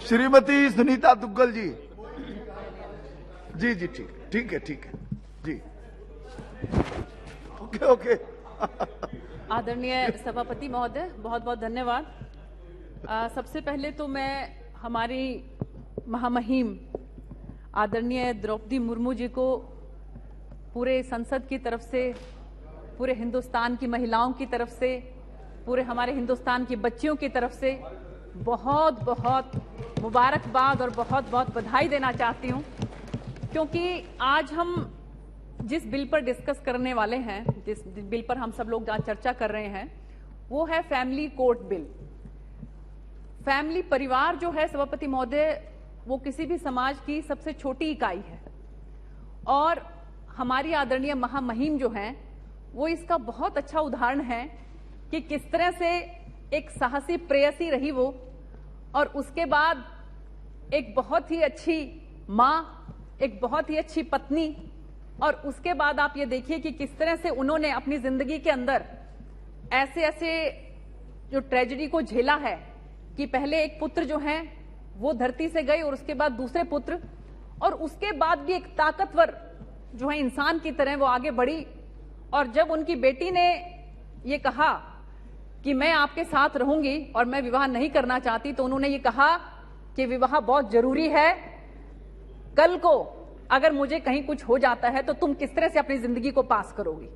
श्रीमती सुनीता दुग्गल जी। जी जी ठीक है जी। ओके। आदरणीय सभापति महोदय, बहुत बहुत धन्यवाद। सबसे पहले तो मैं हमारी महामहिम आदरणीय द्रौपदी मुर्मू जी को पूरे संसद की तरफ से, पूरे हिंदुस्तान की महिलाओं की तरफ से, पूरे हमारे हिंदुस्तान की बच्चियों की तरफ से बहुत बहुत मुबारकबाद और बहुत बहुत बधाई देना चाहती हूं, क्योंकि आज हम जिस बिल पर डिस्कस करने वाले हैं, जिस बिल पर हम सब लोग आज चर्चा कर रहे हैं, वो है फैमिली कोर्ट बिल। फैमिली परिवार जो है सभापति महोदय, वो किसी भी समाज की सबसे छोटी इकाई है और हमारी आदरणीय महामहिम जो हैं वो इसका बहुत अच्छा उदाहरण है कि किस तरह से एक साहसी प्रेयसी रही वो, और उसके बाद एक बहुत ही अच्छी माँ, एक बहुत ही अच्छी पत्नी, और उसके बाद आप ये देखिए कि किस तरह से उन्होंने अपनी जिंदगी के अंदर ऐसे ऐसे जो ट्रेजेडी को झेला है कि पहले एक पुत्र जो है वो धरती से गए और उसके बाद दूसरे पुत्र, और उसके बाद भी एक ताकतवर जो है इंसान की तरह वो आगे बढ़ी। और जब उनकी बेटी ने ये कहा कि मैं आपके साथ रहूंगी और मैं विवाह नहीं करना चाहती, तो उन्होंने ये कहा कि विवाह बहुत जरूरी है, कल को अगर मुझे कहीं कुछ हो जाता है तो तुम किस तरह से अपनी जिंदगी को पास करोगी।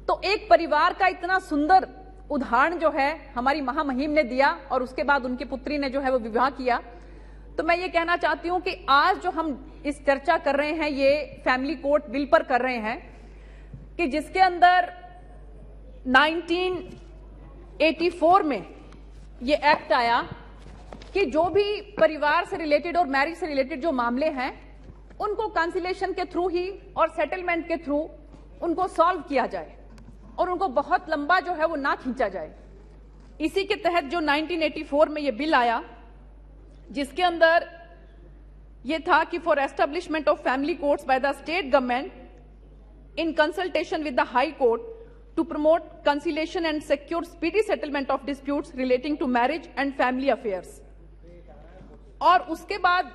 तो एक परिवार का इतना सुंदर उदाहरण जो है हमारी महामहिम ने दिया और उसके बाद उनकी पुत्री ने जो है वो विवाह किया। तो मैं ये कहना चाहती हूं कि आज जो हम इस चर्चा कर रहे हैं, ये फैमिली कोर्ट बिल पर कर रहे हैं, कि जिसके अंदर 1984 में ये एक्ट आया कि जो भी परिवार से रिलेटेड और मैरिज से रिलेटेड जो मामले हैं उनको कंसिलेशन के थ्रू ही और सेटलमेंट के थ्रू उनको सॉल्व किया जाए और उनको बहुत लंबा जो है वो ना खींचा जाए। इसी के तहत जो 1984 में ये बिल आया, जिसके अंदर ये था कि for establishment of family courts by the state government in consultation with the high court to promote conciliation and secure speedy settlement of disputes relating to marriage and family affairs. और उसके बाद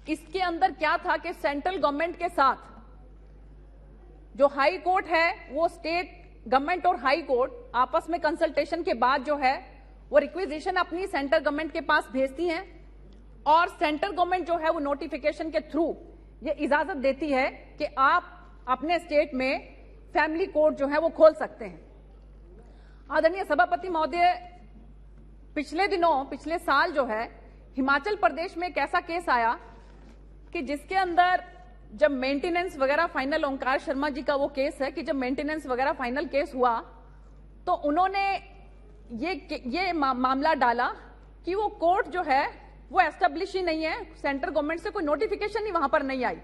इसके अंदर क्या था कि सेंट्रल गवर्नमेंट के साथ जो हाई कोर्ट है, वो स्टेट गवर्नमेंट और हाई कोर्ट आपस में कंसल्टेशन के बाद जो है वो रिक्वेजिशन अपनी सेंट्रल गवर्नमेंट के पास भेजती हैं और सेंट्रल गवर्नमेंट जो है वो नोटिफिकेशन के थ्रू ये इजाजत देती है कि आप अपने स्टेट में फैमिली कोर्ट जो है वो खोल सकते हैं। आदरणीय सभापति महोदय, पिछले साल जो है हिमाचल प्रदेश में एक ऐसा केस आया कि जिसके अंदर जब मेंटेनेंस वगैरह फाइनल, ओंकार शर्मा जी का वो केस है कि जब मेंटेनेंस वगैरह फाइनल केस हुआ तो उन्होंने ये मामला डाला कि वो कोर्ट जो है वो एस्टेब्लिश ही नहीं है, सेंट्रल गवर्नमेंट से कोई नोटिफिकेशन ही वहां पर नहीं आई।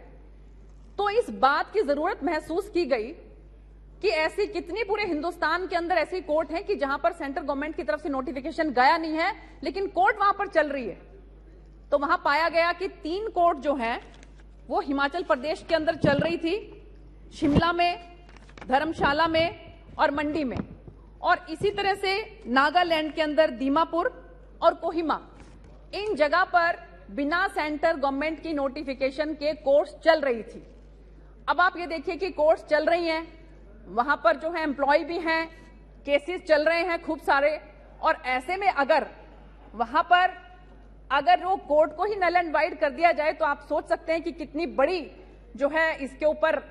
तो इस बात की जरूरत महसूस की गई कि ऐसी कितनी पूरे हिंदुस्तान के अंदर ऐसी कोर्ट हैं कि जहां पर सेंट्रल गवर्नमेंट की तरफ से नोटिफिकेशन गया नहीं है लेकिन कोर्ट वहां पर चल रही है। तो वहां पाया गया कि 3 कोर्ट जो हैं वो हिमाचल प्रदेश के अंदर चल रही थी, शिमला में, धर्मशाला में और मंडी में, और इसी तरह से नागालैंड के अंदर दीमापुर और कोहिमा, इन जगह पर बिना सेंट्रल गवर्नमेंट की नोटिफिकेशन के कोर्ट्स चल रही थी। अब आप ये देखिए कि कोर्ट्स चल रही हैं, वहां पर जो है एम्प्लॉय भी हैं, केसेस चल रहे हैं खूब सारे, और ऐसे में अगर वहां पर अगर वो कोर्ट को ही नल एंड वाइड कर दिया जाए तो आप सोच सकते हैं कि कितनी बड़ी जो है इसके ऊपर,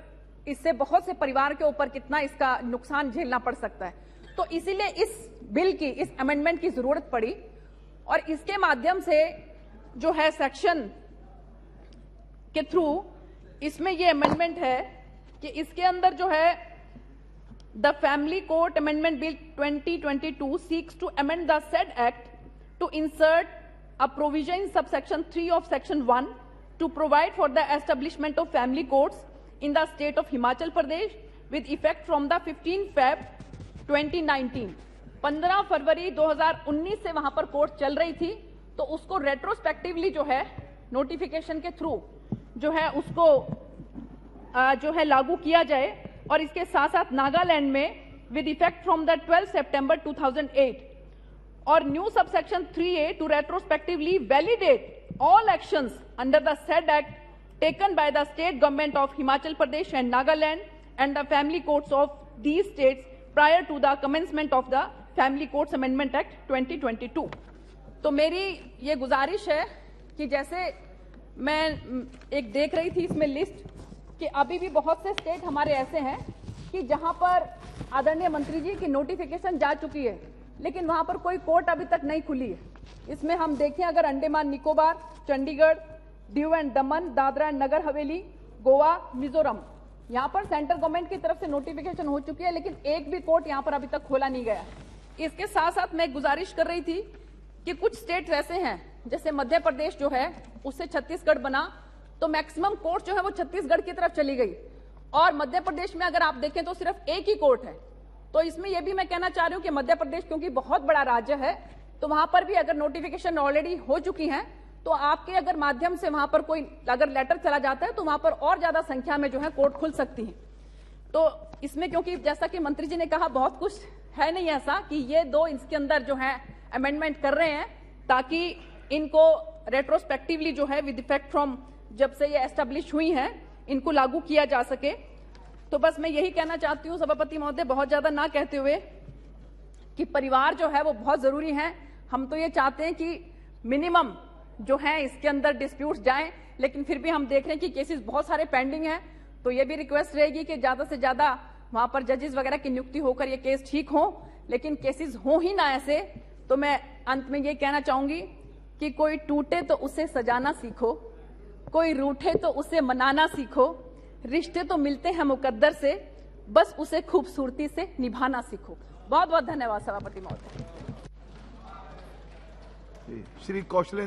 इससे बहुत से परिवार के ऊपर कितना इसका नुकसान झेलना पड़ सकता है। तो इसीलिए इस बिल की, इस अमेंडमेंट की जरूरत पड़ी और इसके माध्यम से जो है सेक्शन के थ्रू इसमें ये अमेंडमेंट है कि इसके अंदर जो है the family court amendment bill 2022 seeks to amend the said act to insert a provision in subsection 3 of section 1 to provide for the establishment of family courts in the state of Himachal Pradesh with effect from the 15 Feb 2019। 15 फरवरी 2019 से वहां पर court चल रही थी, तो उसको retrospectively जो है नोटिफिकेशन के थ्रू जो है उसको जो है लागू किया जाए। और इसके साथ साथ नागालैंड में with effect from the 12 September 2008 or new subsection 3A to retrospectively validate all actions under the said act taken by the state government of Himachal Pradesh and Nagaland and the family courts of these states prior to the commencement of the Family Courts Amendment Act 2022. तो मेरी ये गुजारिश है कि जैसे मैं एक देख रही थी इसमें लिस्ट कि अभी भी बहुत से स्टेट हमारे ऐसे हैं कि जहां पर आदरणीय मंत्री जी की नोटिफिकेशन जा चुकी है, लेकिन वहां पर कोई कोर्ट अभी तक नहीं खुली है। इसमें हम देखें अगर Andaman Nicobar, Chandigarh, Diu and Daman, Dadra and Nagar Haveli, Goa, Mizoram, यहां पर सेंट्रल गवर्नमेंट की तरफ से नोटिफिकेशन हो चुकी है, लेकिन एक भी कोर्ट यहां पर अभी तक खोला नहीं गया। इसके साथ साथ मैं गुजारिश कर रही थी कि कुछ स्टेट ऐसे हैं, जैसे मध्य प्रदेश जो है उससे छत्तीसगढ़ बना, तो मैक्सिमम कोर्ट जो है वो छत्तीसगढ़ की तरफ चली गई, और मध्य प्रदेश में अगर आप देखें तो सिर्फ एक ही कोर्ट है। तो इसमें यह भी मैं कहना चाह रही हूं कि मध्य प्रदेश क्योंकि बहुत बड़ा राज्य है, तो वहां पर भी अगर नोटिफिकेशन ऑलरेडी हो चुकी है, तो आपके अगर माध्यम से वहां पर कोई अगर लेटर चला जाता है तो वहां पर और ज्यादा संख्या में जो है कोर्ट खुल सकती है। तो इसमें क्योंकि जैसा कि मंत्री जी ने कहा बहुत कुछ है नहीं ऐसा कि ये दो इसके अंदर जो है अमेंडमेंट कर रहे हैं ताकि इनको रेट्रोस्पेक्टिवली जो है विद इफेक्ट फ्रॉम जब से ये एस्टेब्लिश हुई हैं इनको लागू किया जा सके। तो बस मैं यही कहना चाहती हूं सभापति महोदय, बहुत ज्यादा ना कहते हुए, कि परिवार जो है वो बहुत जरूरी है। हम तो ये चाहते हैं कि मिनिमम जो है इसके अंदर डिस्प्यूट्स जाएं, लेकिन फिर भी हम देख रहे हैं कि केसेस बहुत सारे पेंडिंग हैं। तो ये भी रिक्वेस्ट रहेगी कि ज्यादा से ज्यादा वहां पर जजेस वगैरह की नियुक्ति होकर ये केस ठीक हो, लेकिन केसेस हो ही ना ऐसे। तो मैं अंत में ये कहना चाहूंगी कि कोई टूटे तो उसे सजाना सीखो, कोई रूठे तो उसे मनाना सीखो, रिश्ते तो मिलते हैं मुकद्दर से, बस उसे खूबसूरती से निभाना सीखो। बहुत बहुत धन्यवाद सभापति महोदय। श्री कौशलेंद्र